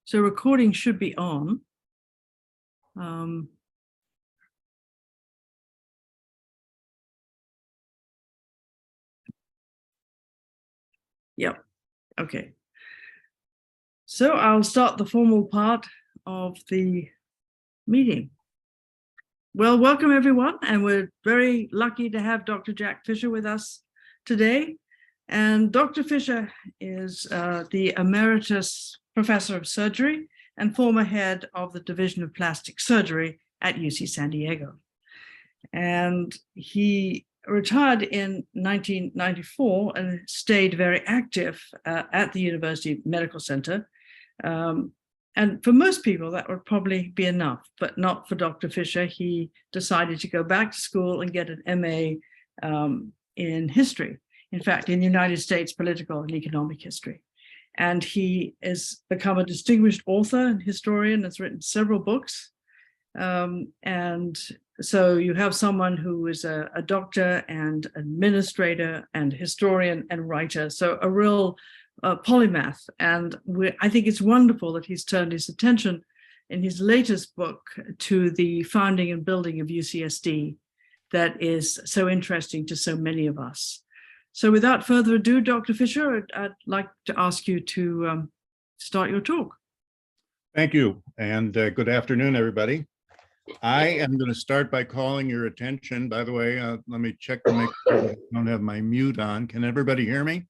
So recording should be on. Yep. Okay. So I'll start the formal part of the meeting. Well, welcome everyone, and we're very lucky to have Dr. Jack Fisher with us today. And Dr. Fisher is the Emeritus Professor of Surgery and former head of the Division of Plastic Surgery at UC San Diego. And he retired in 1994 and stayed very active at the University Medical Center. And for most people, that would probably be enough, but not for Dr. Fisher. He decided to go back to school and get an MA in history. In fact, in the United States, political and economic history. And he has become a distinguished author and historian, has written several books. And so you have someone who is a doctor and administrator and historian and writer. So a real polymath. And I think it's wonderful that he's turned his attention in his latest book to the founding and building of UCSD that is so interesting to so many of us. So without further ado, Dr. Fisher, I'd like to ask you to start your talk. Thank you, and good afternoon, everybody. I am going to start by calling your attention. By the way, let me check to make sure I don't have my mute on. Can everybody hear me?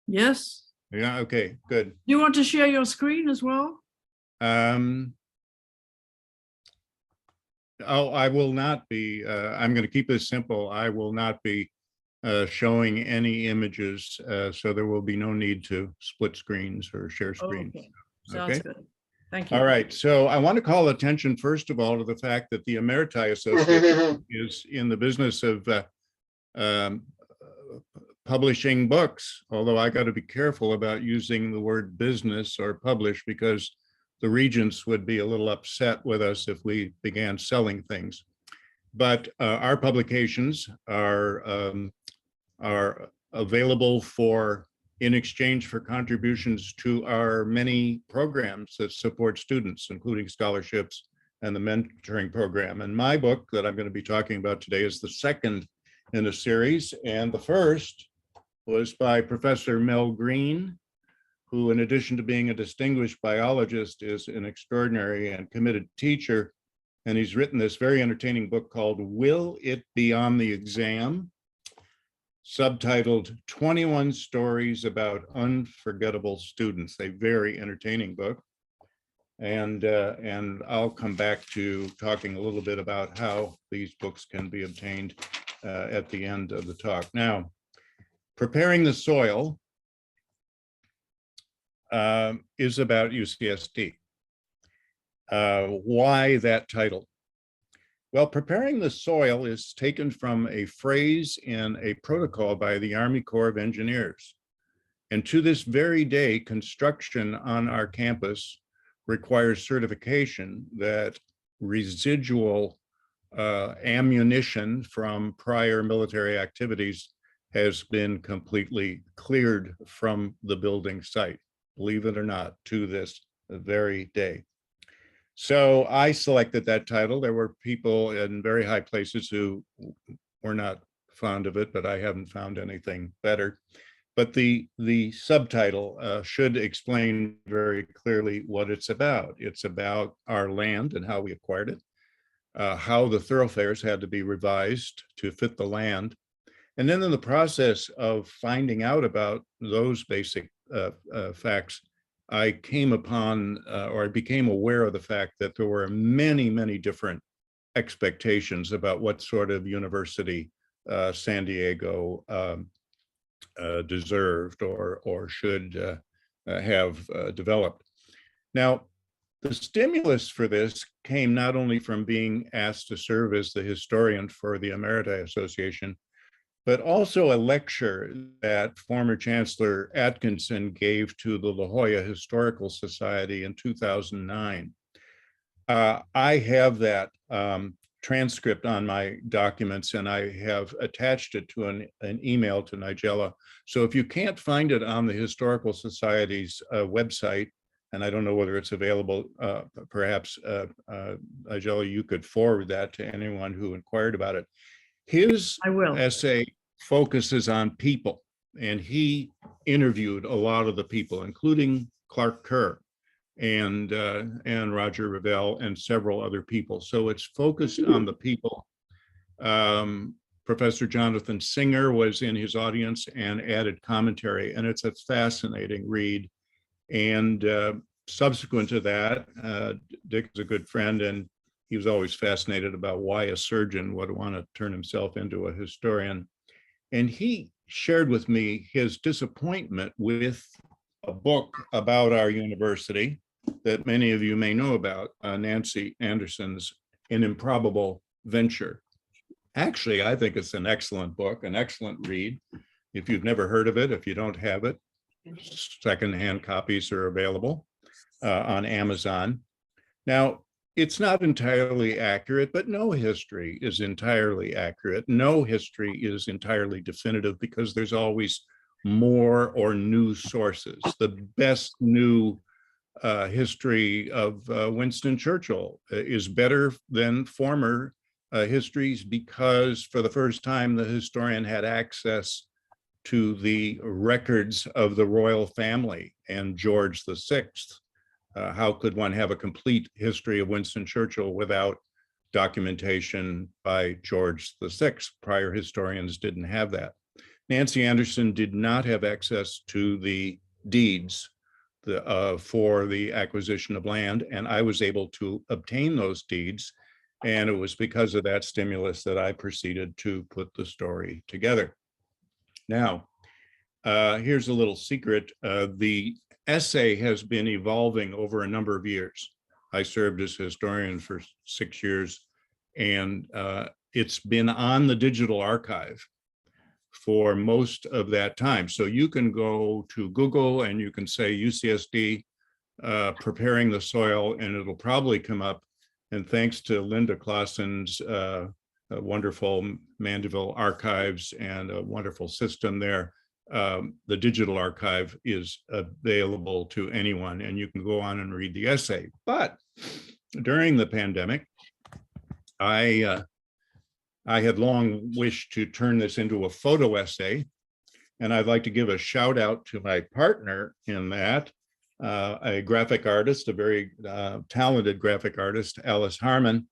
Yes. Yeah, okay, good. Do you want to share your screen as well? Oh, I will not be, I'm going to keep this simple. I will not be showing any images, so there will be no need to split screens or share screens. Okay, sounds good. Thank you. All right, so I want to call attention, first of all, to the fact that the Emeriti Association is in the business of publishing books, although I got to be careful about using the word business or publish, because the regents would be a little upset with us if we began selling things. But our publications are available in exchange for contributions to our many programs that support students, including scholarships and the mentoring program. And my book that I'm going to be talking about today is the second in a series. And the first was by Professor Mel Green, who, in addition to being a distinguished biologist, is an extraordinary and committed teacher. And he's written this very entertaining book called Will It Be on the Exam? Subtitled 21 Stories About Unforgettable Students, a very entertaining book. And I'll come back to talking a little bit about how these books can be obtained at the end of the talk. Now, Preparing the Soil is about UCSD. Why that title? Well, preparing the soil is taken from a phrase in a protocol by the Army Corps of Engineers. And to this very day, construction on our campus requires certification that residual ammunition from prior military activities has been completely cleared from the building site, believe it or not, to this very day. So I selected that title. There were people in very high places who were not fond of it, but I haven't found anything better. But the subtitle should explain very clearly what it's about. It's about our land and how we acquired it, how the thoroughfares had to be revised to fit the land. And then in the process of finding out about those basic facts, I came upon, or I became aware of the fact that there were many, many different expectations about what sort of university San Diego deserved or should have developed. Now, the stimulus for this came not only from being asked to serve as the historian for the Emeriti Association, but also a lecture that former Chancellor Atkinson gave to the La Jolla Historical Society in 2009. I have that transcript on my documents, and I have attached it to an email to Nigella. So if you can't find it on the Historical Society's website, and I don't know whether it's available, perhaps Nigella, you could forward that to anyone who inquired about it. His I will. essay focuses on people, and he interviewed a lot of the people, including Clark Kerr and Roger Revelle and several other people. So it's focused on the people. Professor Jonathan Singer was in his audience and added commentary, and it's a fascinating read. And subsequent to that, Dick is a good friend, and he was always fascinated about why a surgeon would want to turn himself into a historian. And he shared with me his disappointment with a book about our university that many of you may know about, Nancy Anderson's An Improbable Venture. Actually, I think it's an excellent book, an excellent read. If you've never heard of it, if you don't have it, secondhand copies are available on Amazon. Now, it's not entirely accurate, but no history is entirely accurate. No history is entirely definitive because there's always more or new sources. The best new history of Winston Churchill is better than former histories because for the first time, the historian had access to the records of the royal family and George VI. How could one have a complete history of Winston Churchill without documentation by George VI? Prior historians didn't have that. Nancy Anderson did not have access to the deeds for the acquisition of land, and I was able to obtain those deeds. And it was because of that stimulus that I proceeded to put the story together. Now, here's a little secret. The essay has been evolving over a number of years. I served as historian for 6 years, and it's been on the digital archive for most of that time. So you can go to Google and you can say UCSD preparing the soil, and it'll probably come up. And thanks to Linda Clausen's wonderful Mandeville archives and a wonderful system there, the digital archive is available to anyone, and you can go on and read the essay. But during the pandemic, I had long wished to turn this into a photo essay, and I'd like to give a shout out to my partner in that, a graphic artist, a very talented graphic artist, Alice Harmon.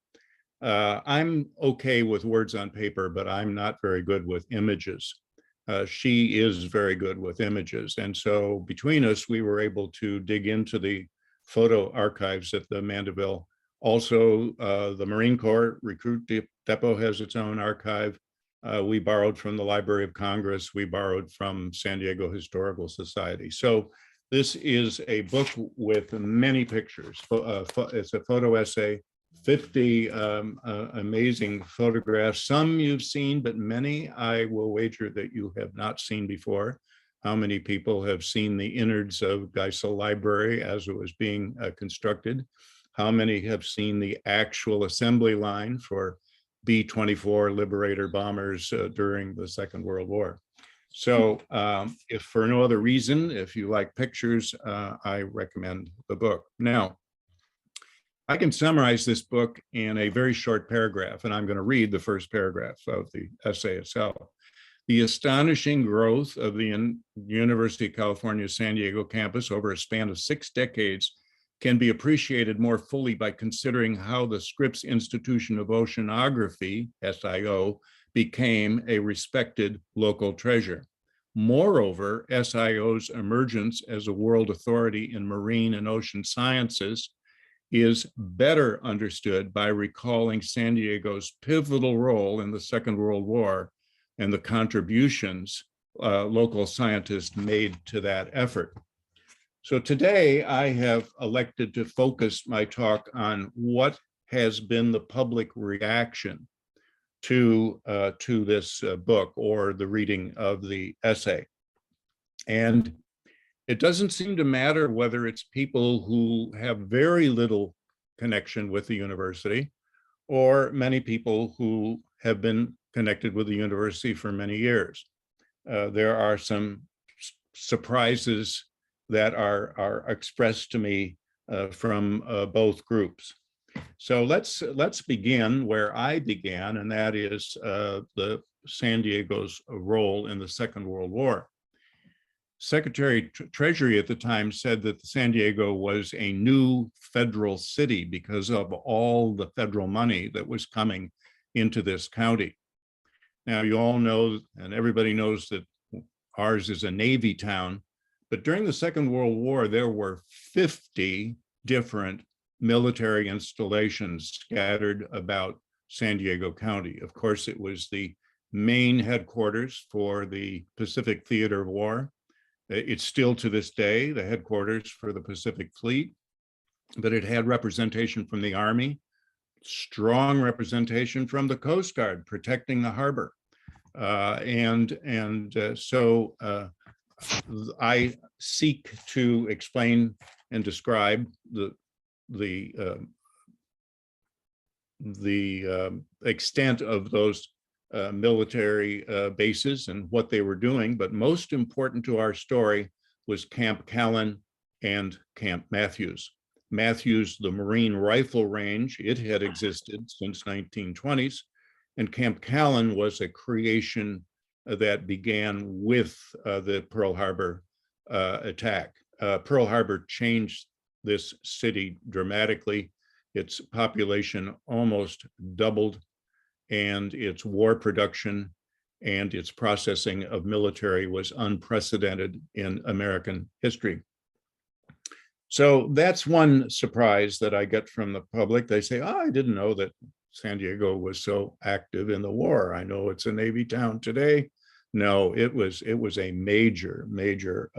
I'm okay with words on paper, but I'm not very good with images. She is very good with images. And so between us, we were able to dig into the photo archives at the Mandeville. Also, the Marine Corps Recruit Depot has its own archive. We borrowed from the Library of Congress. We borrowed from San Diego Historical Society. So this is a book with many pictures. It's a photo essay, 50 amazing photographs. Some you've seen, but many I will wager that you have not seen before. How many people have seen the innards of Geisel Library as it was being constructed? How many have seen the actual assembly line for B-24 Liberator bombers during the Second World War? So if for no other reason, if you like pictures, I recommend the book. Now, I can summarize this book in a very short paragraph, and I'm going to read the first paragraph of the essay itself. The astonishing growth of the University of California, San Diego campus over a span of 6 decades can be appreciated more fully by considering how the Scripps Institution of Oceanography, SIO, became a respected local treasure. Moreover, SIO's emergence as a world authority in marine and ocean sciences is better understood by recalling San Diego's pivotal role in the Second World War and the contributions local scientists made to that effort. So today I have elected to focus my talk on what has been the public reaction to this book or the reading of the essay. And it doesn't seem to matter whether it's people who have very little connection with the university or many people who have been connected with the university for many years. There are some surprises that are expressed to me from both groups. So let's begin where I began, and that is the San Diego's role in the Second World War. Secretary Treasury at the time said that San Diego was a new federal city because of all the federal money that was coming into this county. Now, you all know, and everybody knows, that ours is a Navy town, but during the Second World War, there were 50 different military installations scattered about San Diego County. Of course, it was the main headquarters for the Pacific Theater of War. It's still to this day the headquarters for the Pacific Fleet, but it had representation from the Army, strong representation from the Coast Guard protecting the harbor. So I seek to explain and describe the extent of those military bases and what they were doing, but most important to our story was Camp Callan and Camp Matthews. Matthews, the Marine Rifle Range, it had existed since 1920s, and Camp Callan was a creation that began with the Pearl Harbor attack. Pearl Harbor changed this city dramatically. Its population almost doubled, and its war production and its processing of military was unprecedented in American history. So that's one surprise that I get from the public. They say, oh, I didn't know that San Diego was so active in the war. I know it's a Navy town today. No, it was a major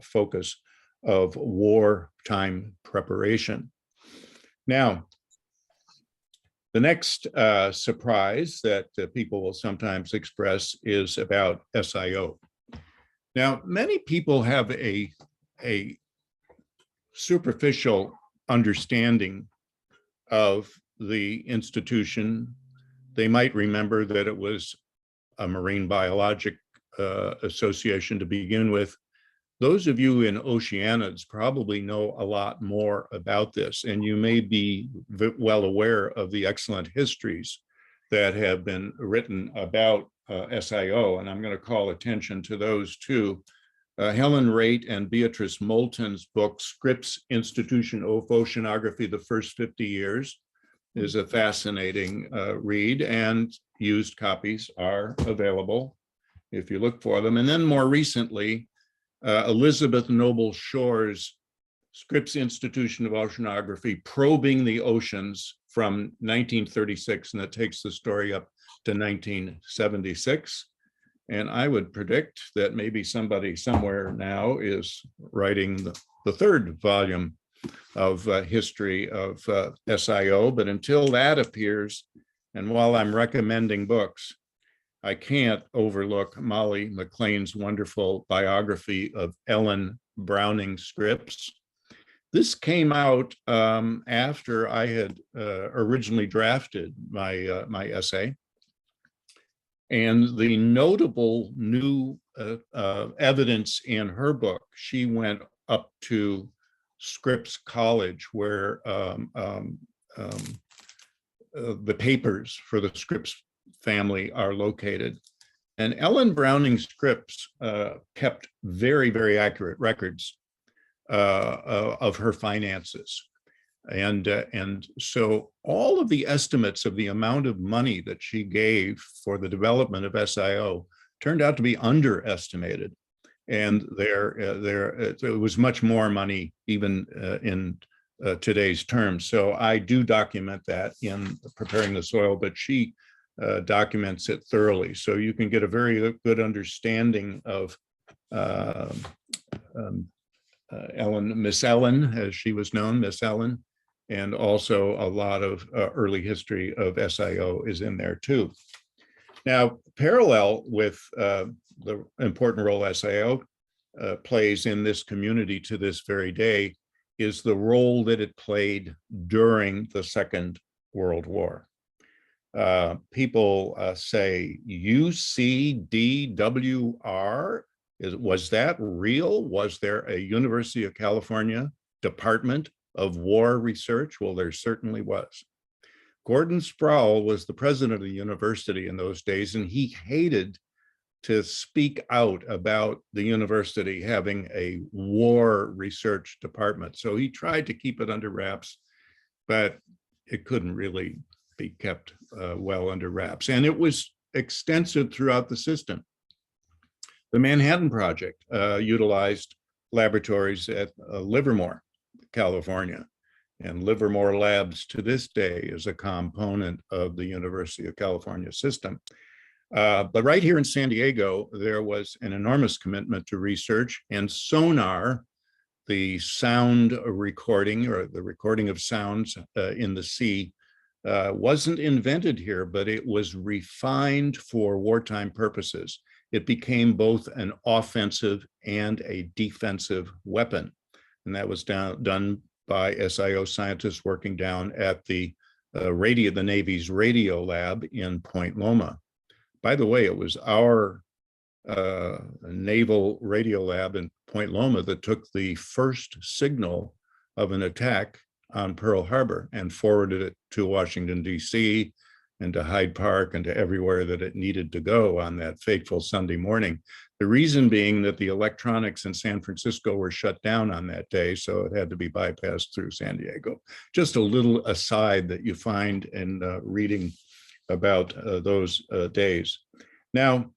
focus of wartime preparation. Now, the next surprise that people will sometimes express is about SIO. Now, many people have a superficial understanding of the institution. They might remember that it was a Marine Biologic Association to begin with. Those of you in Oceanids probably know a lot more about this, and you may be well aware of the excellent histories that have been written about SIO, and I'm going to call attention to those two. Helen Raitt and Beatrice Moulton's book, Scripps Institution of Oceanography, The First 50 Years, is a fascinating read, and used copies are available if you look for them. And then more recently, Elizabeth Noble Shore's Scripps Institution of Oceanography, Probing the Oceans from 1936, and that takes the story up to 1976. And I would predict that maybe somebody somewhere now is writing the third volume of history of SIO. But until that appears, and while I'm recommending books, I can't overlook Molly McLean's wonderful biography of Ellen Browning Scripps. This came out after I had originally drafted my essay. And the notable new evidence in her book, she went up to Scripps College, where the papers for the Scripps family are located. And Ellen Browning Scripps kept very accurate records of her finances. And so all of the estimates of the amount of money that she gave for the development of SIO turned out to be underestimated. And it was much more money even in today's terms. So I do document that in Preparing the Soil, but she documents it thoroughly. So you can get a very good understanding of Miss Ellen, as she was known, Miss Ellen, and also a lot of early history of SIO is in there too. Now, parallel with the important role SIO plays in this community to this very day is the role that it played during the Second World War. People say UCDWR. Was that real? Was there a University of California Department of War Research? Well, there certainly was. Gordon Sproul was the president of the university in those days, and he hated to speak out about the university having a war research department. So he tried to keep it under wraps, but it couldn't really be kept well under wraps. And it was extensive throughout the system. The Manhattan Project utilized laboratories at Livermore, California. And Livermore Labs to this day is a component of the University of California system. But right here in San Diego, there was an enormous commitment to research, and sonar, the sound recording or the recording of sounds in the sea, wasn't invented here, but it was refined for wartime purposes. It became both an offensive and a defensive weapon. And that was done by SIO scientists working down at the Navy's radio lab in Point Loma. By the way, it was our naval radio lab in Point Loma that took the first signal of an attack on Pearl Harbor and forwarded it to Washington, D.C., and to Hyde Park and to everywhere that it needed to go on that fateful Sunday morning. The reason being that the electronics in San Francisco were shut down on that day, so it had to be bypassed through San Diego. Just a little aside that you find in reading about those days. Now,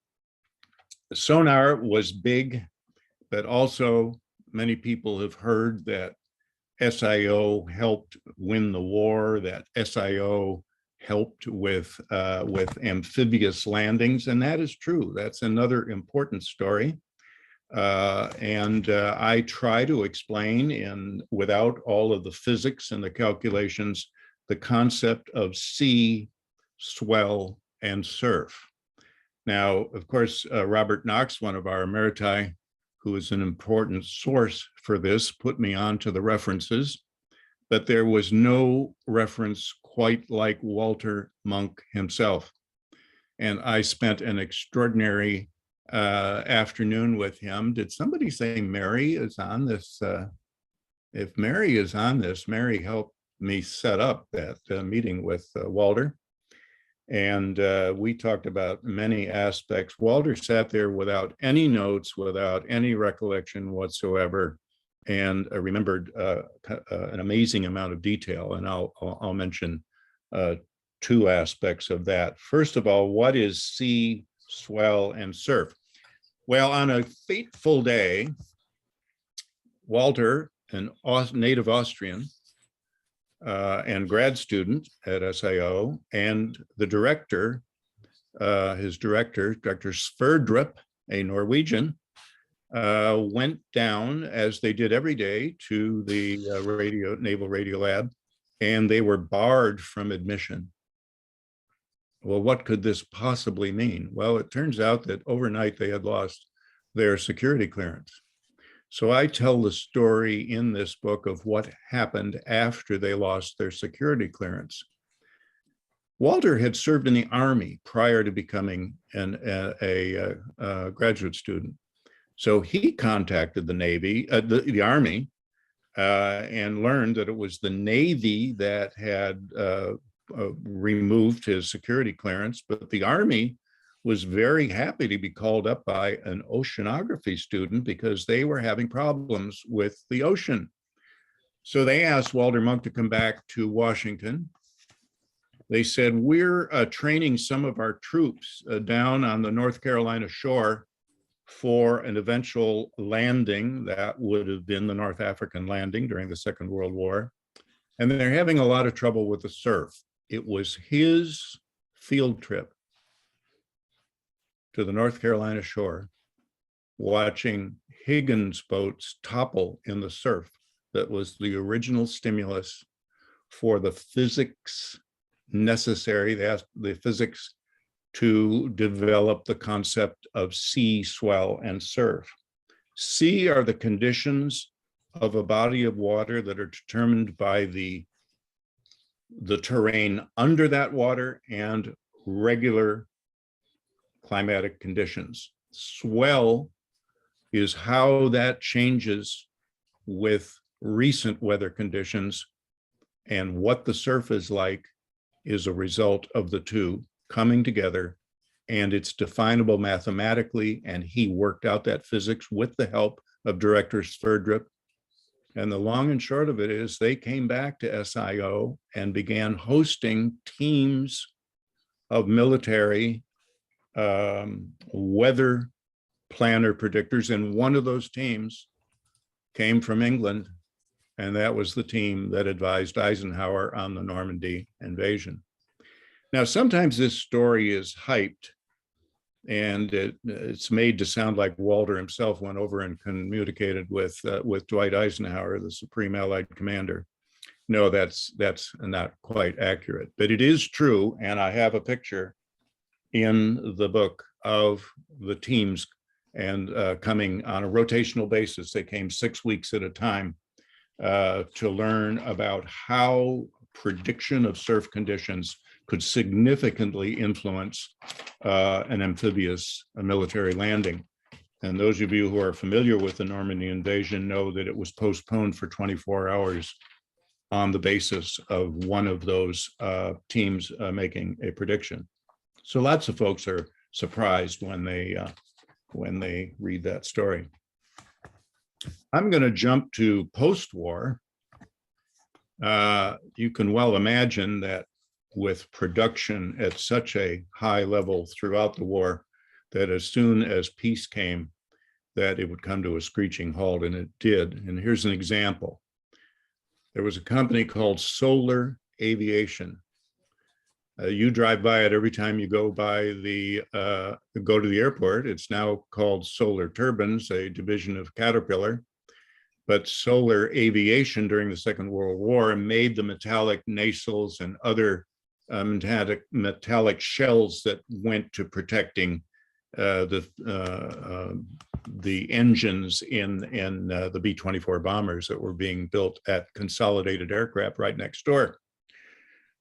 sonar was big, but also many people have heard that SIO helped win the war, that SIO helped with amphibious landings, and that is true. That's another important story. I try to explain without all of the physics and the calculations, the concept of sea, swell, and surf. Now, of course, Robert Knox, one of our emeriti, who is an important source for this, put me on to the references, but there was no reference quite like Walter Munk himself. And I spent an extraordinary afternoon with him. Did somebody say Mary is on this? If Mary is on this, Mary helped me set up that meeting with Walter. And we talked about many aspects. Walter sat there without any notes, without any recollection whatsoever, and remembered an amazing amount of detail. And I'll mention two aspects of that. First of all, what is sea, swell, and surf? Well, on a fateful day, Walter, an native Austrian and grad student at SIO, and the director, Dr. Sverdrup, a Norwegian, went down, as they did every day, to the Naval Radio Lab, and they were barred from admission. Well, what could this possibly mean? Well, it turns out that overnight they had lost their security clearance. So I tell the story in this book of what happened after they lost their security clearance. Walter had served in the Army prior to becoming a graduate student. So he contacted the Navy, the Army, and learned that it was the Navy that had removed his security clearance, but the Army was very happy to be called up by an oceanography student because they were having problems with the ocean. So they asked Walter Munk to come back to Washington. They said, we're training some of our troops down on the North Carolina shore for an eventual landing that would have been the North African landing during the Second World War. And they're having a lot of trouble with the surf. It was his field trip to the North Carolina shore, watching Higgins boats topple in the surf. That was the original stimulus for the physics necessary, the physics to develop the concept of sea, swell, and surf. Sea are the conditions of a body of water that are determined by the the terrain under that water and regular climatic conditions. Swell is how that changes with recent weather conditions, and what the surf is like is a result of the two coming together, and it's definable mathematically, and he worked out that physics with the help of Director Sverdrup. And the long and short of it is they came back to SIO and began hosting teams of military weather planner predictors, and one of those teams came from England, and that was the team that advised Eisenhower on the Normandy invasion. Now, sometimes this story is hyped, and it's made to sound like Walter himself went over and communicated with Dwight Eisenhower, the Supreme Allied Commander. No, that's not quite accurate, but it is true, and I have a picture in the book of the teams and coming on a rotational basis. They came 6 weeks at a time to learn about how prediction of surf conditions could significantly influence an amphibious military landing. And those of you who are familiar with the Normandy invasion know that it was postponed for 24 hours on the basis of one of those teams making a prediction. So lots of folks are surprised when they read that story. I'm going to jump to post-war. You can well imagine that with production at such a high level throughout the war, that as soon as peace came, that it would come to a screeching halt, and it did. And here's an example. There was a company called Solar Aviation. You drive by it every time you go to the airport. It's now called Solar Turbines, a division of Caterpillar. But Solar Aviation during the Second World War made the metallic nacelles and other metallic shells that went to protecting the engines in the B-24 bombers that were being built at Consolidated Aircraft right next door.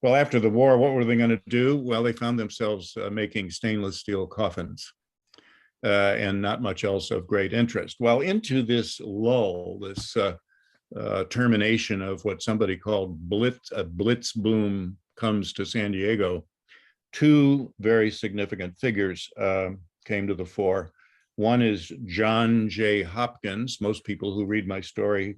Well, after the war, what were they going to do? Well, they found themselves making stainless steel coffins and not much else of great interest. Well, into this lull, this termination of what somebody called a blitz boom comes to San Diego, two very significant figures came to the fore. One is John J. Hopkins. Most people who read my story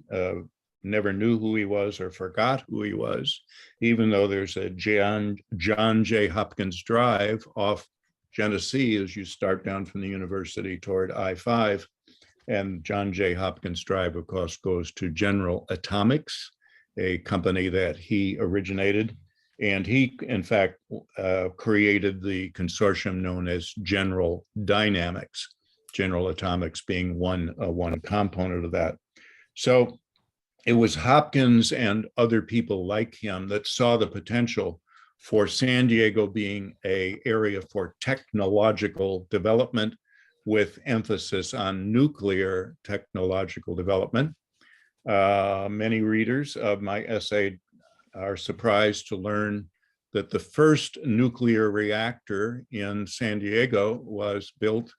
never knew who he was or forgot who he was, even though there's a John J. Hopkins Drive off Genesee as you start down from the university toward I-5. And John J. Hopkins Drive, of course, goes to General Atomics, a company that he originated. And he, in fact, created the consortium known as General Dynamics, General Atomics being one component of that. So it was Hopkins and other people like him that saw the potential for San Diego being an area for technological development with emphasis on nuclear technological development. Many readers of my essay are surprised to learn that the first nuclear reactor in San Diego was built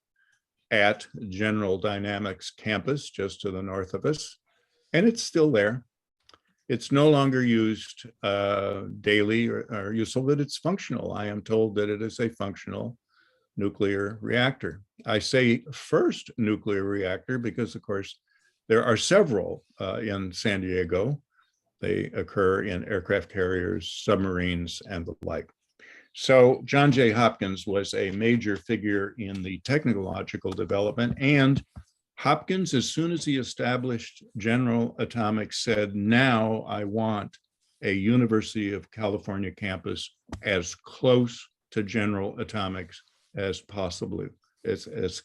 at General Dynamics campus just to the north of us. And it's still there. It's no longer used daily or useful, but it's functional. I am told that it is a functional nuclear reactor. I say first nuclear reactor because, of course, there are several in San Diego. They occur in aircraft carriers, submarines, and the like. So John J. Hopkins was a major figure in the technological development, and Hopkins, as soon as he established General Atomics, said, now I want a University of California campus as close to General Atomics as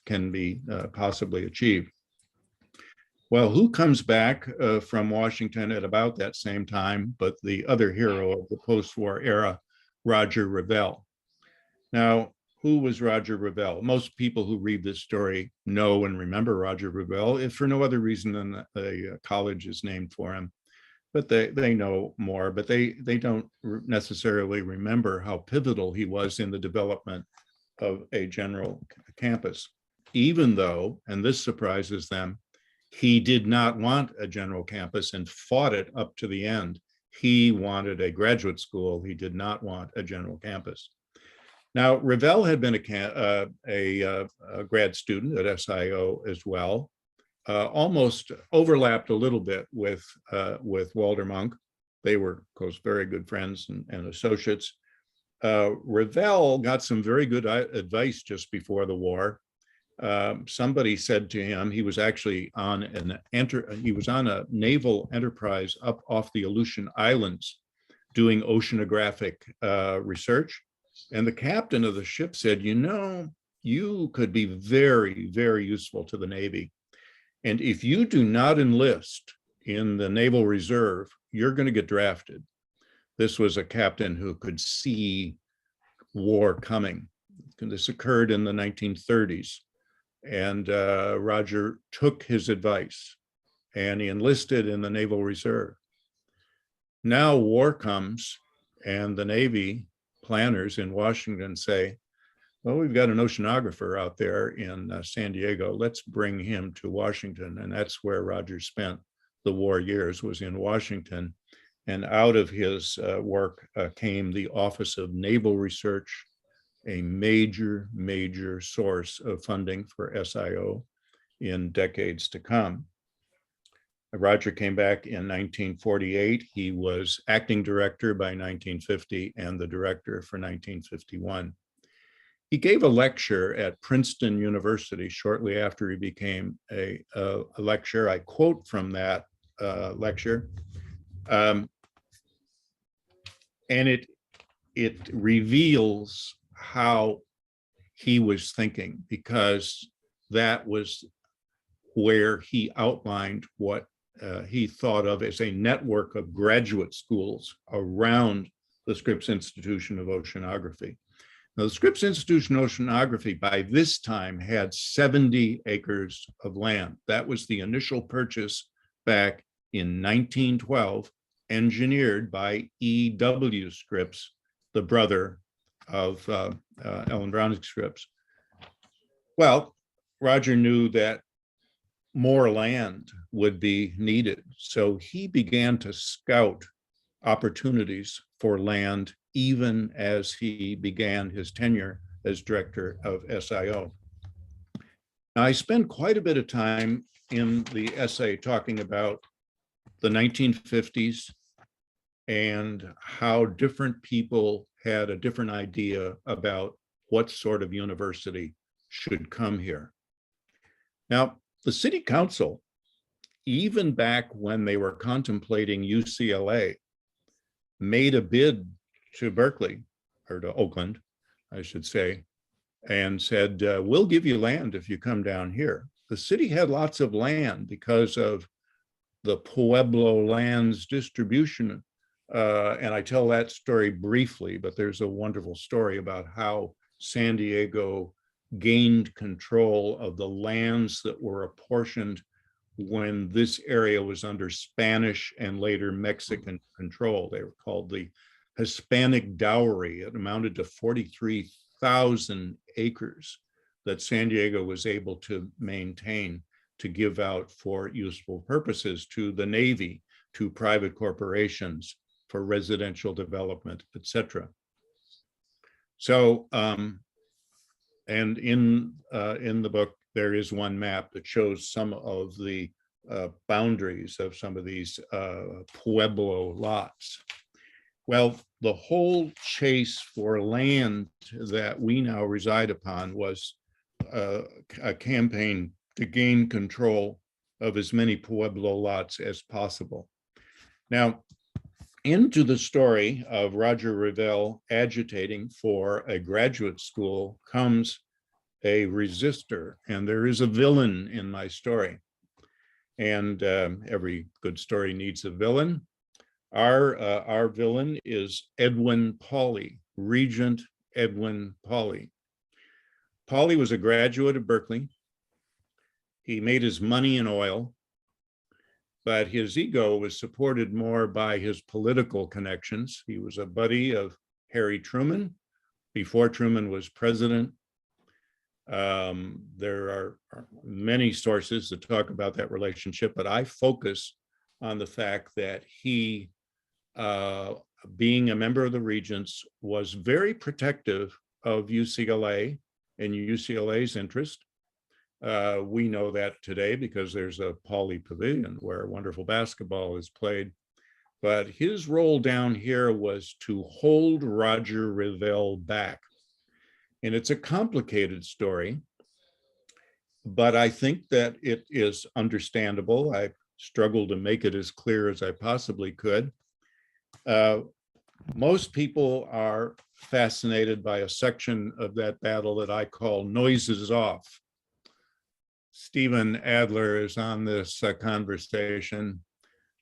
can be possibly achieved. Well, who comes back from Washington at about that same time, but the other hero of the post-war era, Roger Revelle. Now, who was Roger Revelle? Most people who read this story know and remember Roger Revelle, if for no other reason than a college is named for him. but they know more, but they don't necessarily remember how pivotal he was in the development of a general campus, even though, and this surprises them, he did not want a general campus and fought it up to the end. He wanted a graduate school. He did not want a general campus. Now, Revell had been a grad student at SIO as well, almost overlapped a little bit with Walter Monk. They were, of course, very good friends and associates. Revell got some very good advice just before the war. Somebody said to him, he was actually on a naval enterprise up off the Aleutian Islands doing oceanographic research. And the captain of the ship said, you know, you could be very, very useful to the Navy. And if you do not enlist in the Naval Reserve, you're going to get drafted. This was a captain who could see war coming. This occurred in the 1930s. And Roger took his advice and he enlisted in the Naval Reserve. Now war comes and the Navy planners in Washington say, well, we've got an oceanographer out there in San Diego. Let's bring him to Washington. And that's where Roger spent the war years, was in Washington. And out of his work came the Office of Naval Research, a major, major source of funding for SIO in decades to come. Roger came back in 1948. He was acting director by 1950 and the director for 1951. He gave a lecture at Princeton University shortly after he became a lecturer. I quote from that lecture. And it reveals how he was thinking, because that was where he outlined what he thought of as a network of graduate schools around the Scripps Institution of Oceanography. Now, the Scripps Institution of Oceanography by this time had 70 acres of land. That was the initial purchase back in 1912, engineered by E.W. Scripps, the brother of Ellen Browning Scripps. Well, Roger knew that more land would be needed. So he began to scout opportunities for land even as he began his tenure as director of SIO. Now, I spend quite a bit of time in the essay talking about the 1950s and how different people had a different idea about what sort of university should come here. Now, the city council, even back when they were contemplating UCLA, made a bid to Berkeley, or to Oakland, I should say, and said, we'll give you land if you come down here. The city had lots of land because of the Pueblo lands distribution. And I tell that story briefly, but there's a wonderful story about how San Diego gained control of the lands that were apportioned when this area was under Spanish and later Mexican control. They were called the Hispanic dowry. It amounted to 43,000 acres that San Diego was able to maintain to give out for useful purposes to the Navy, to private corporations, for residential development, etc. So, and in the book, there is one map that shows some of the boundaries of some of these Pueblo lots. Well, the whole chase for land that we now reside upon was a campaign to gain control of as many Pueblo lots as possible. Now, into the story of Roger Revell agitating for a graduate school comes a resistor, and there is a villain in my story. And every good story needs a villain. Our villain is Edwin Pauley, Regent Edwin Pauley. Pauley was a graduate of Berkeley. He made his money in oil. but his ego was supported more by his political connections. He was a buddy of Harry Truman before Truman was president. There are many sources that talk about that relationship, but I focus on the fact that he, being a member of the Regents, was very protective of UCLA and UCLA's interest. We know that today because there's a Pauley Pavilion where wonderful basketball is played. But his role down here was to hold Roger Revelle back. And it's a complicated story, but I think that it is understandable. I struggled to make it as clear as I possibly could. Most people are fascinated by a section of that battle that I call Noises Off. Stephen Adler is on this conversation.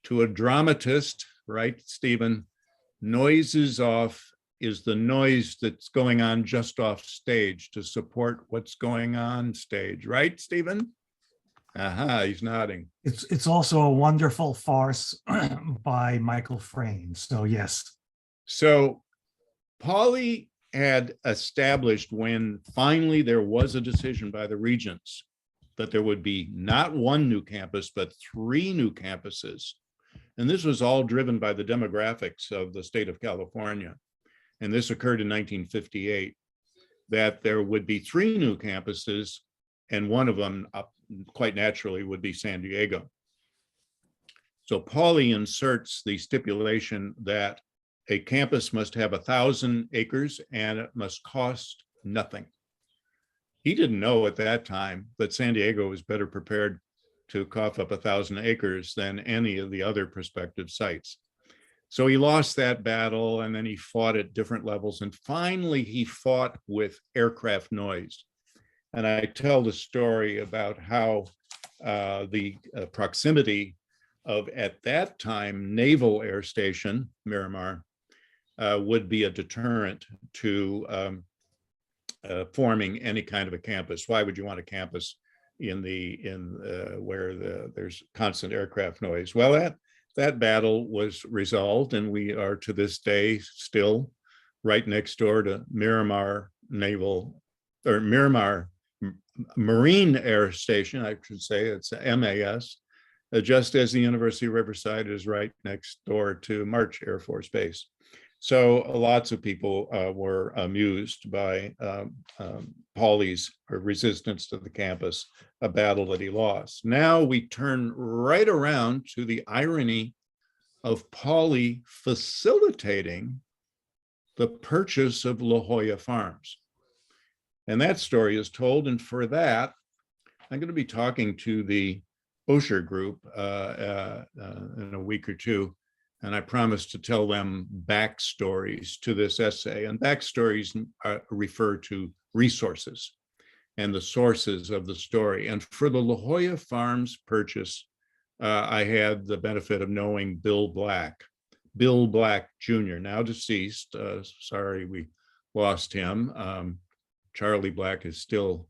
To a dramatist, right, Stephen, noises off is the noise that's going on just off stage to support what's going on stage, right, Stephen? Aha, he's nodding. It's also a wonderful farce by Michael Frayn. So yes. So Pauley had established, when finally there was a decision by the Regents that there would be not one new campus, but 3 new campuses. And this was all driven by the demographics of the state of California. And this occurred in 1958, that there would be 3 new campuses, and one of them, quite naturally, would be San Diego. So Pauley inserts the stipulation that a campus must have 1,000 acres and it must cost nothing. He didn't know at that time that San Diego was better prepared to cough up 1,000 acres than any of the other prospective sites. So he lost that battle, and then he fought at different levels. And finally, he fought with aircraft noise. And I tell the story about how the proximity of, at that time, Naval Air Station, Miramar, would be a deterrent to forming any kind of a campus. Why would you want a campus where there's constant aircraft noise? Well, that battle was resolved, and we are to this day still right next door to Miramar Marine Air Station, I should say. It's MAS, just as the University of Riverside is right next door to March Air Force Base. So lots of people were amused by Pauley's resistance to the campus, a battle that he lost. Now we turn right around to the irony of Pauley facilitating the purchase of La Jolla Farms. And that story is told, and for that, I'm going to be talking to the Osher group in a week or two. And I promised to tell them backstories to this essay. And backstories refer to resources and the sources of the story. And for the La Jolla Farms purchase, I had the benefit of knowing Bill Black Jr., now deceased. Sorry, we lost him. Charlie Black is still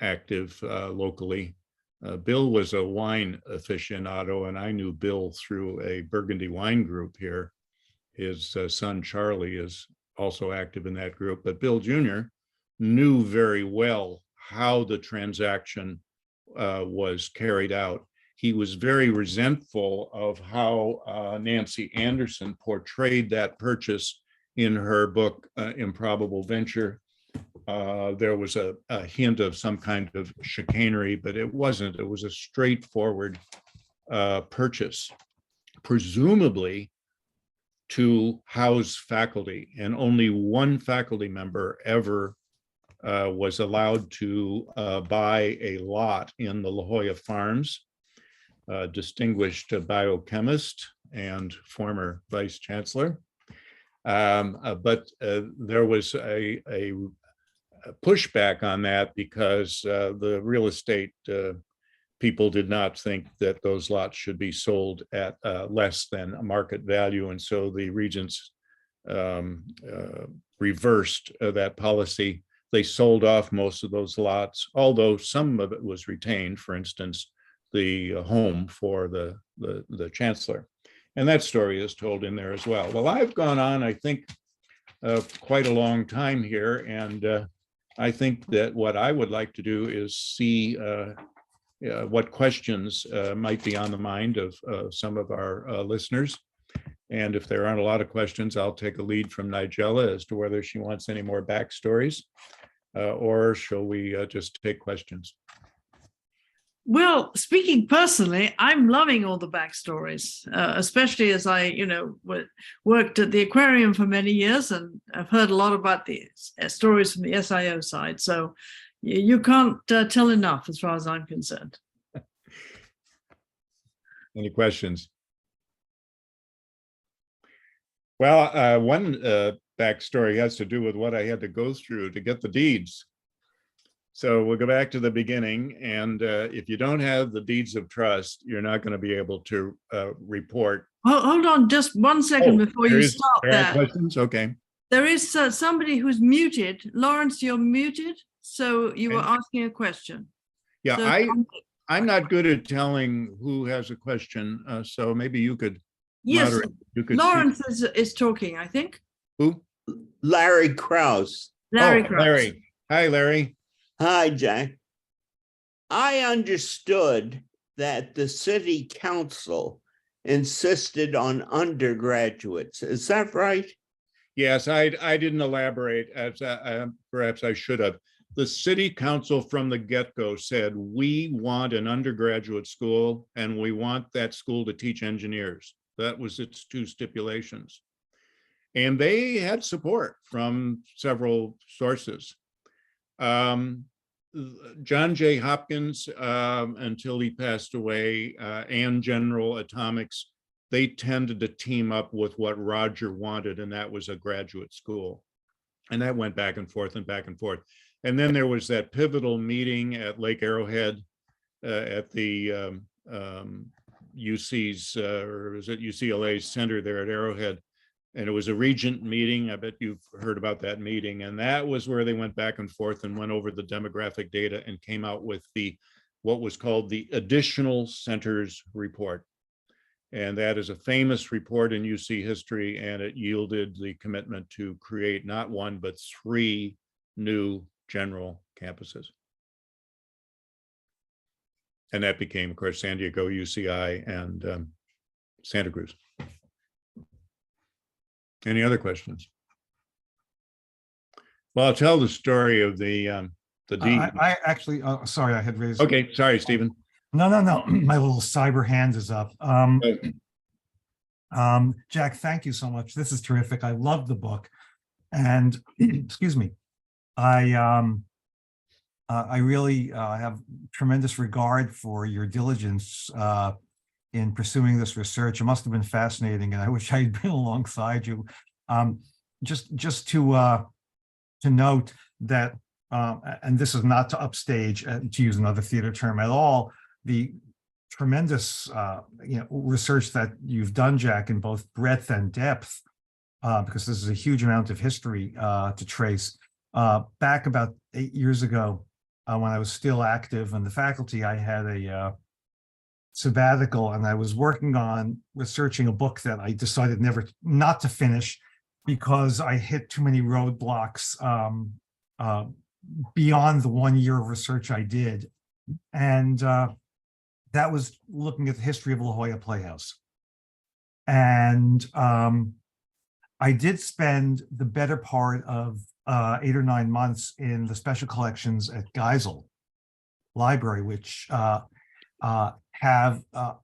active locally. Bill was a wine aficionado, and I knew Bill through a Burgundy wine group here. His son Charlie is also active in that group, but Bill Jr. knew very well how the transaction was carried out. He was very resentful of how Nancy Anderson portrayed that purchase in her book, Improbable Venture. There was a hint of some kind of chicanery, but it wasn't. It was a straightforward purchase, presumably to house faculty, and only one faculty member ever was allowed to buy a lot in the La Jolla Farms, distinguished biochemist and former vice chancellor. But there was a pushback on that because the real estate people did not think that those lots should be sold at less than a market value. And so the regents reversed that policy. They sold off most of those lots, although some of it was retained. For instance, the home for the chancellor. And that story is told in there as well. Well, I've gone on, I think, quite a long time here, and I think that what I would like to do is see what questions might be on the mind of some of our listeners. And if there aren't a lot of questions, I'll take a lead from Nigella as to whether she wants any more backstories, or shall we just take questions? Well, speaking personally, I'm loving all the backstories, especially as I, worked at the aquarium for many years, and I've heard a lot about the stories from the SIO side. So you can't tell enough as far as I'm concerned. Any questions? Well, one backstory has to do with what I had to go through to get the deeds. So we'll go back to the beginning, and if you don't have the deeds of trust, you're not going to be able to report. Hold on just 1 second before you start that. Questions? Okay. There is somebody who's muted. Lawrence, you're muted, so you were asking a question. Yeah, so, I'm not good at telling who has a question, so maybe you could. Yes, moderate. You could Lawrence is talking, I think. Who? Larry Krause. Larry Oh, Krause. Larry. Hi, Larry. Hi, Jack. I understood that the city council insisted on undergraduates. Is that right? Yes, I didn't elaborate as perhaps I should have. The city council from the get-go said, we want an undergraduate school and we want that school to teach engineers. That was its two stipulations. And they had support from several sources. John J. Hopkins, until he passed away, and General Atomics, they tended to team up with what Roger wanted, and that was a graduate school. And that went back and forth and back and forth. And then there was that pivotal meeting at Lake Arrowhead at the UC's, or was it UCLA's center there at Arrowhead. And it was a regent meeting. I bet you've heard about that meeting. And that was where they went back and forth and went over the demographic data and came out with what was called the Additional Centers Report. And that is a famous report in UC history, and it yielded the commitment to create not one, but 3 new general campuses. And that became, of course, San Diego, UCI, and Santa Cruz. Any other questions? Well, I'll tell the story of the deed. I actually, sorry, I had raised. Okay, sorry, Stephen. No. My little cyber hand is up. Jack, thank you so much. This is terrific. I love the book, and excuse me, I really have tremendous regard for your diligence in pursuing this research. It must have been fascinating, and I wish I had been alongside you. Just to note that, and this is not to upstage, to use another theater term at all, the tremendous research that you've done, Jack, in both breadth and depth, because this is a huge amount of history to trace. Back about 8 years ago, when I was still active in the faculty, I had a sabbatical, and I was working on researching a book that I decided not to finish because I hit too many roadblocks beyond the 1 year of research I did. And that was looking at the history of La Jolla Playhouse. And I did spend the better part of 8 or 9 months in the special collections at Geisel Library, which have a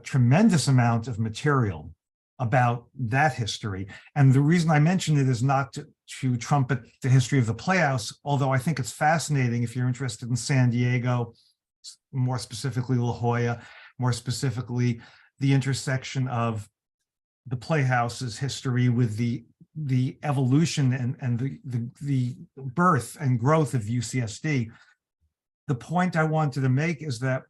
tremendous amount of material about that history. And the reason I mention it is not to trumpet the history of the Playhouse, although I think it's fascinating if you're interested in San Diego, more specifically La Jolla, more specifically the intersection of the Playhouse's history with the evolution and the birth and growth of UCSD. The point I wanted to make is that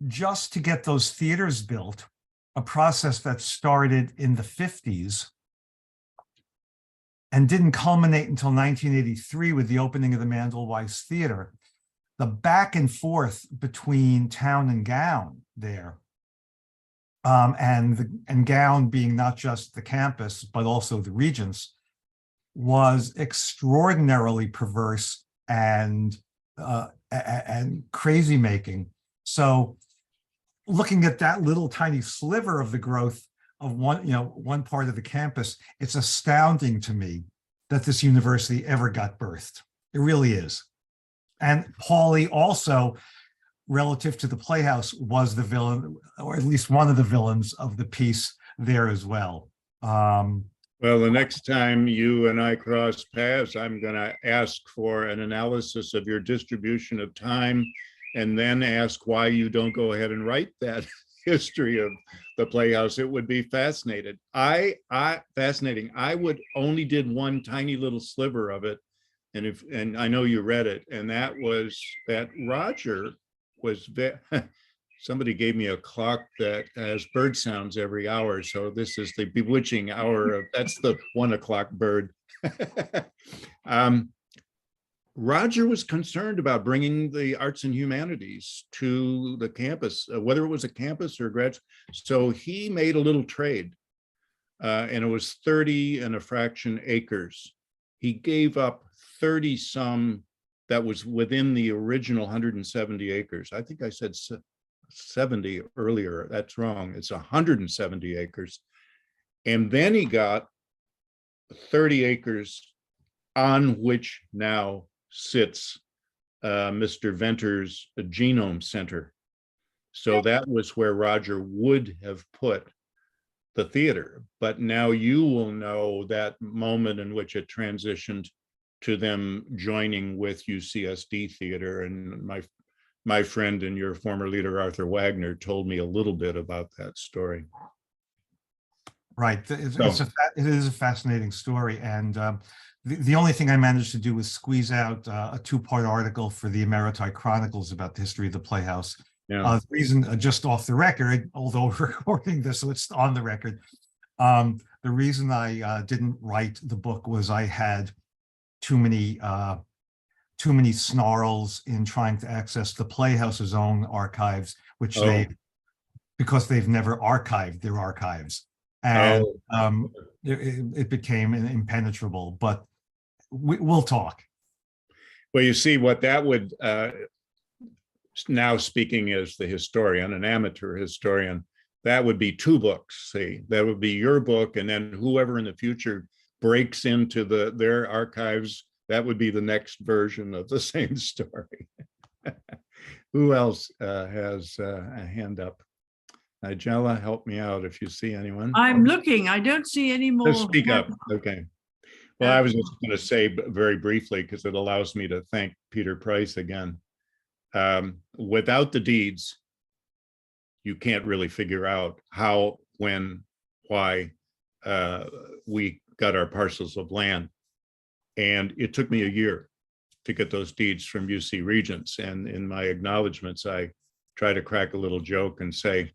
just to get those theaters built, a process that started in the 50s and didn't culminate until 1983 with the opening of the Mandel Weiss Theater, the back and forth between town and gown there, and gown being not just the campus, but also the regents, was extraordinarily perverse and crazy making. So looking at that little tiny sliver of the growth of one part of the campus, it's astounding to me that this university ever got birthed. It really is. And Pauly also, relative to the Playhouse, was the villain, or at least one of the villains of the piece there as well. Well, the next time you and I cross paths, I'm going to ask for an analysis of your distribution of time, and then ask why you don't go ahead and write that history of the Playhouse. It would be fascinating. Fascinating. I would only did one tiny little sliver of it, and I know you read it, and that was that Roger was somebody gave me a clock that has bird sounds every hour. So this is the bewitching hour of, that's the 1 o'clock bird. Roger was concerned about bringing the arts and humanities to the campus, whether it was a campus or a grad. So he made a little trade, and it was 30 and a fraction acres. He gave up 30 some that was within the original 170 acres. I think I said 70 earlier. That's wrong. It's 170 acres. And then he got 30 acres on which now sits Mr. Venter's Genome Center. So that was where Roger would have put the theater. But now you will know that moment in which it transitioned to them joining with UCSD Theater. And my friend and your former leader, Arthur Wagner, told me a little bit about that story. Right. It is a fascinating story. And the only thing I managed to do was squeeze out a 2-part article for the Emeriti Chronicles about the history of the Playhouse. Yeah. The reason, just off the record, although we're recording this, so it's on the record, the reason I didn't write the book was I had too many snarls in trying to access the Playhouse's own archives, which because they've never archived their archives, and it became impenetrable. But we'll talk. Well, you see what that would, now speaking as the historian, an amateur historian, that would be 2 books. See, that would be your book, and then whoever in the future breaks into their archives, that would be the next version of the same story. Who else has a hand up? Nigella, help me out if you see anyone. I'm looking. I don't see any more. Just speak up. Okay. Well, I was just going to say very briefly, because it allows me to thank Peter Price again. Without the deeds, you can't really figure out how, when, why we got our parcels of land. And it took me a year to get those deeds from UC Regents. And in my acknowledgements, I try to crack a little joke and say,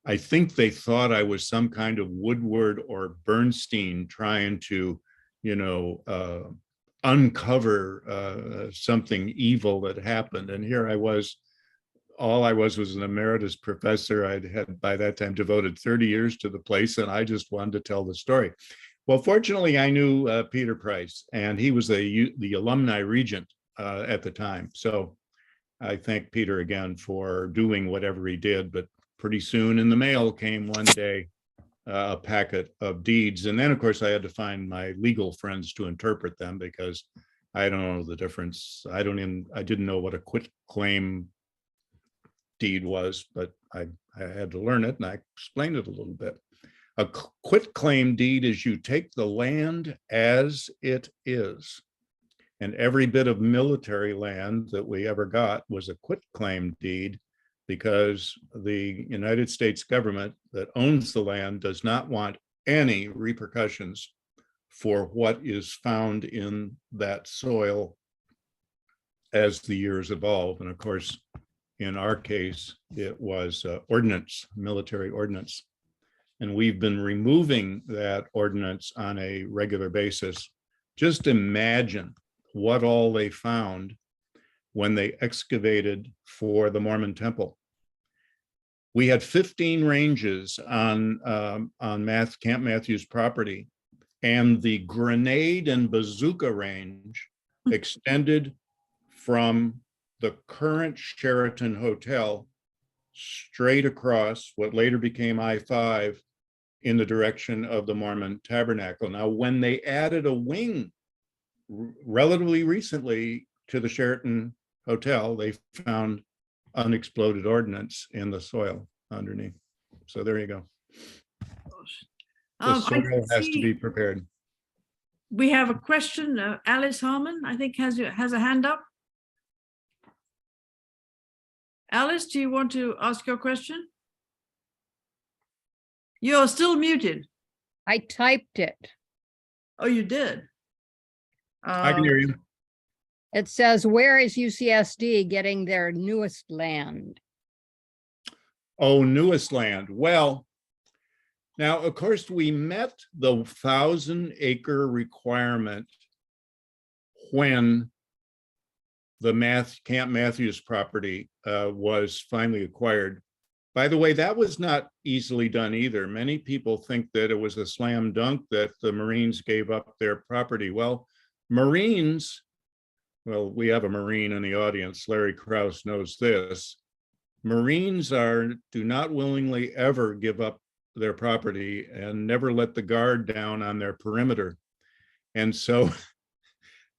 I think they thought I was some kind of Woodward or Bernstein trying to, uncover something evil that happened. And here I was, all I was an emeritus professor. I'd had by that time devoted 30 years to the place, and I just wanted to tell the story. Well, fortunately, I knew Peter Price, and he was the alumni regent at the time. So I thank Peter again for doing whatever he did. But pretty soon in the mail came one day a packet of deeds. And then, of course, I had to find my legal friends to interpret them, because I don't know the difference. I didn't know what a quitclaim deed was, but I had to learn it, and I explained it a little bit. A quitclaim deed is you take the land as it is. And every bit of military land that we ever got was a quitclaim deed, because the United States government that owns the land does not want any repercussions for what is found in that soil as the years evolve. And of course, in our case, it was ordnance, military ordnance. And we've been removing that ordnance on a regular basis. Just imagine what all they found when they excavated for the Mormon temple. We had 15 ranges on Camp Matthews property, and the grenade and bazooka range extended from the current Sheraton Hotel straight across what later became I-5 in the direction of the Mormon Tabernacle. Now, when they added a wing relatively recently to the Sheraton Hotel, they found unexploded ordnance in the soil underneath. So there you go. The I soil can has to see be prepared. we have a question. Alice Harmon, I think, has a hand up. Alice, do you want to ask your question? You're still muted. I typed it. Oh, you did. I can hear you. It says, where is UCSD getting their newest land? Oh, newest land. Well, now, of course, we met the 1,000-acre requirement when the Camp Matthews property was finally acquired. By the way, that was not easily done either. Many people think that it was a slam dunk that the Marines gave up their property. Well, Marines, well, we have a Marine in the audience, Larry Krause knows this. Marines do not willingly ever give up their property and never let the guard down on their perimeter. And so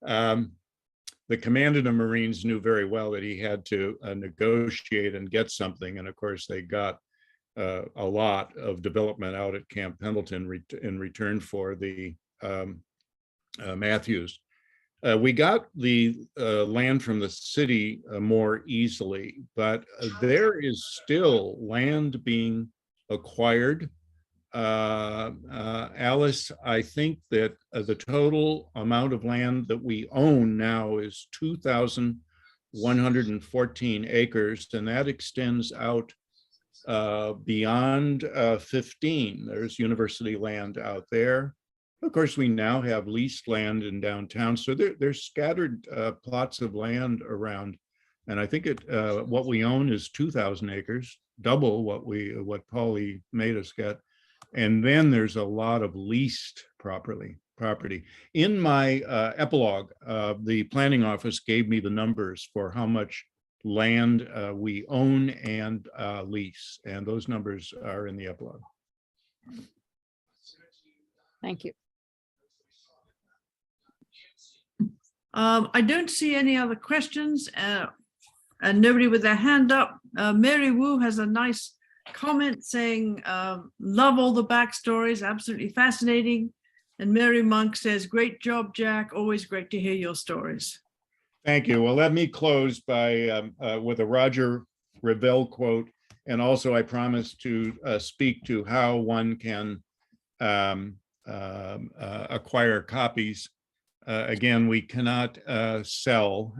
the commandant of Marines knew very well that he had to negotiate and get something. And of course, they got a lot of development out at Camp Pendleton in return for the Matthews. We got the land from the city more easily, but there is still land being acquired. Alice, I think that the total amount of land that we own now is 2,114 acres, and that extends out beyond 15. There's university land out there. Of course, we now have leased land in downtown, so there's scattered plots of land around, and I think what we own is 2,000 acres, double what Paulie made us get. And then there's a lot of leased property. In my epilogue, the planning office gave me the numbers for how much land we own and lease, and those numbers are in the epilogue. Thank you. I don't see any other questions and nobody with their hand up. Mary Wu has a nice comment saying, love all the backstories, absolutely fascinating. And Mary Monk says, great job, Jack. Always great to hear your stories. Thank you. Well, let me close by with a Roger Revelle quote. And also I promise to speak to how one can acquire copies. Again, we cannot sell,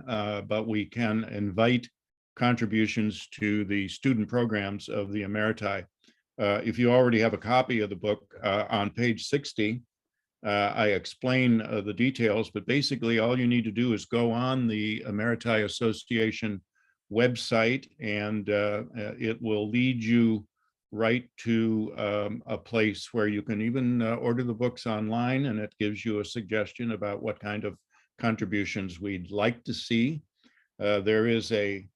but we can invite contributions to the student programs of the Emeriti. If you already have a copy of the book, on page 60, I explain the details, but basically all you need to do is go on the Emeriti Association website, and it will lead you right to a place where you can even order the books online, and it gives you a suggestion about what kind of contributions we'd like to see. There is a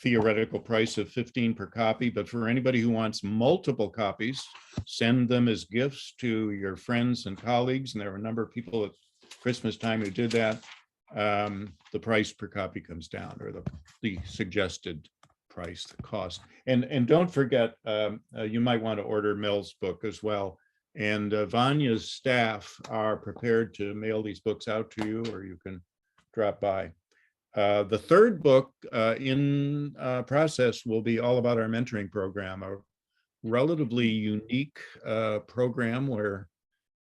theoretical price of $15 per copy, but for anybody who wants multiple copies, send them as gifts to your friends and colleagues. And there are a number of people at Christmas time who did that. The price per copy comes down, or the suggested price, the cost. And don't forget, you might want to order Mel's book as well. And Vanya's staff are prepared to mail these books out to you, or you can drop by. The third book in process will be all about our mentoring program, a relatively unique program where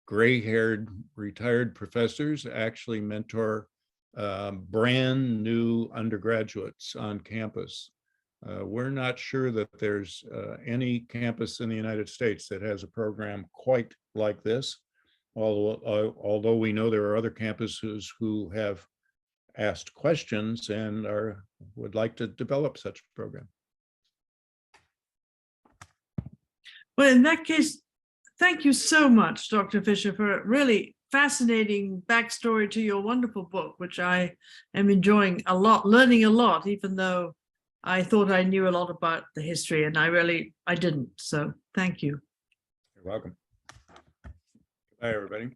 gray-haired retired professors actually mentor brand new undergraduates on campus. We're not sure that there's any campus in the United States that has a program quite like this, although we know there are other campuses who have asked questions and would like to develop such a program. Well, in that case, thank you so much, Dr. Fisher, for a really fascinating backstory to your wonderful book, which I am enjoying a lot, learning a lot, even though I thought I knew a lot about the history, and I didn't. So thank you. You're welcome. Bye, everybody.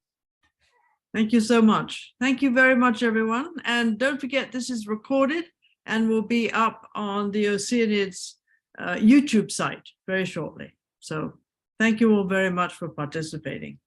Thank you so much. Thank you very much, everyone. And don't forget, this is recorded and will be up on the Oceanids YouTube site very shortly. So thank you all very much for participating.